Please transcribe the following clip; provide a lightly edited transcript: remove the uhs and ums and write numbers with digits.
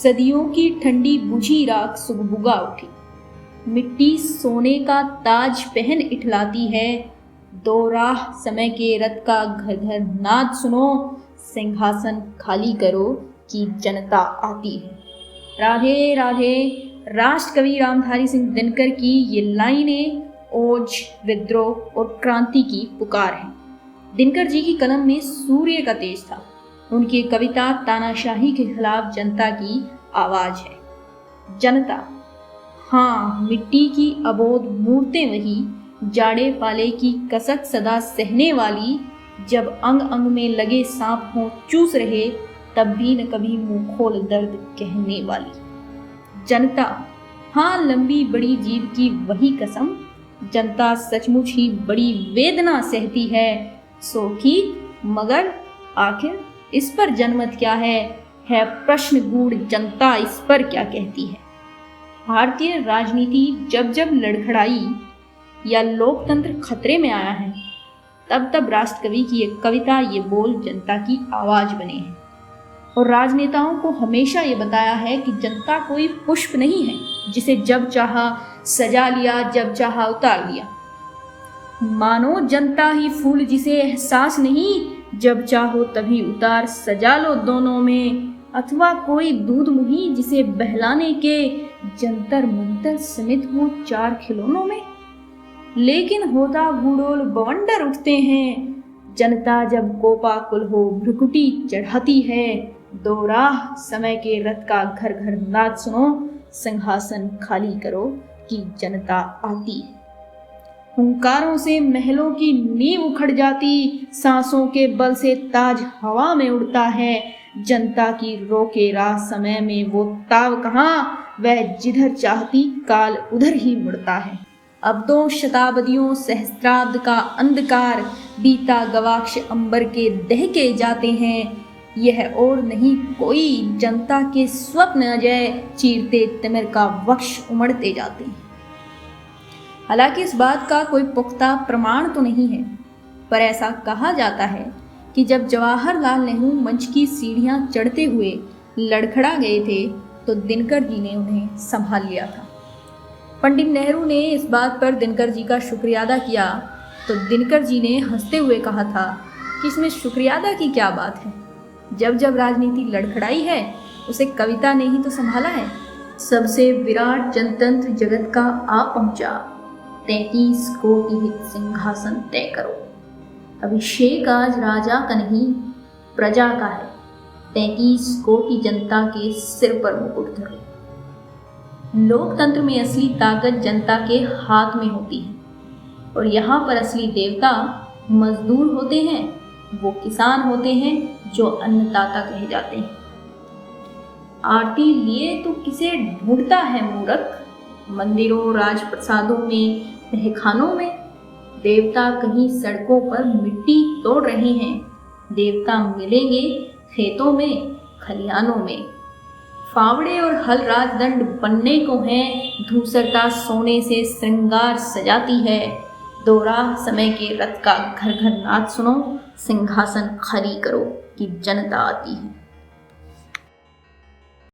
सदियों की ठंडी बुझी राख सुगबुगा उठी। मिट्टी सोने का ताज पहन इठलाती है। दो राह समय के रथ का घर घर नाद सुनो, सिंहासन खाली करो कि जनता आती है। राधे राधे। राष्ट्र कवि रामधारी सिंह दिनकर की ये लाइनें ओज, विद्रोह और क्रांति की पुकार है। दिनकर जी की कलम में सूर्य का तेज था। उनकी कविता तानाशाही के खिलाफ जनता की आवाज है। जनता, हाँ, मिट्टी की अबोध मूर्तें वही, जाड़े पाले की कसक सदा सहने वाली। जब अंग अंग में लगे सांप हों चूस रहे, तब भी न कभी मुंह खोल दर्द कहने वाली। जनता, हाँ, लंबी बड़ी जीव की वही कसम। जनता सचमुच ही बड़ी वेदना सहती है। सो ठीक, मगर आखिर इस पर जनमत क्या है प्रश्न गूढ़। जनता इस पर क्या कहती है। भारतीय राजनीति जब जब लड़खड़ाई या लोकतंत्र खतरे में आया है, तब तब राष्ट्र कवि की एक कविता, ये बोल जनता की आवाज बने हैं। और राजनेताओं को हमेशा ये बताया है कि जनता कोई पुष्प नहीं है जिसे जब चाहा सजा लिया, जब चाहा उतार लिया। मानो जनता ही फूल जिसे एहसास नहीं, जब चाहो तभी उतार सजा लो दोनों में। अथवा कोई दूध मुही जिसे बहलाने के जंतर मंतर समित हो चार खिलौनों में। लेकिन होता भूडोल बवंडर उठते हैं, जनता जब कोपाकुल हो भ्रुकुटी चढ़ाती है। दो राह समय के रथ का घर घर नाद सुनो, सिंहासन खाली करो कि जनता आती है। हुंकारों से महलों की नींव उखड़ जाती, सांसों के बल से ताज हवा में उड़ता है। जनता की रोके राह समय में वो ताव कहाँ, वह जिधर चाहती काल उधर ही मुड़ता है। अब 2 शताब्दियों सहस्त्राब्द का अंधकार बीता गवाक्ष अंबर के दहके जाते हैं। यह और नहीं कोई जनता के स्वप्न अजय, चीरते तिमिर का वक्ष उमड़ते जाते हैं। हालांकि इस बात का कोई पुख्ता प्रमाण तो नहीं है, पर ऐसा कहा जाता है कि जब जवाहरलाल नेहरू मंच की सीढ़ियां चढ़ते हुए लड़खड़ा गए थे, तो दिनकर जी ने उन्हें संभाल लिया था। पंडित नेहरू ने इस बात पर दिनकर जी का शुक्रिया अदा किया, तो दिनकर जी ने हंसते हुए कहा था कि इसमें शुक्रिया अदा की क्या बात है, जब जब राजनीति लड़खड़ाई है उसे कविता ने ही तो संभाला है। सबसे विराट जनतंत्र जगत का आ पहुंचा, 33 कोटि हित सिंहासन तय करो। अभिषेक आज राजा का नहीं प्रजा का है, 33 कोटि जनता के सिर पर मुकुट धरो। लोकतंत्र में असली ताकत जनता के हाथ में होती है, और यहाँ पर असली देवता मजदूर होते हैं, वो किसान होते हैं जो अन्नदाता कहे जाते हैं। आरती लिए तो किसे ढूंढता है मूर्ख, मंदिरों राजप्रसादों में तहखानों में। देवता कहीं सड़कों पर मिट्टी तोड़ रहे हैं, देवता मिलेंगे खेतों में खलिहानों में। फावड़े और हल राजदंड बनने को हैं, धूसरता सोने से श्रृंगार सजाती है। दो राह समय के रथ का घर घर नाद सुनो, सिंहासन खाली करो कि जनता आती है।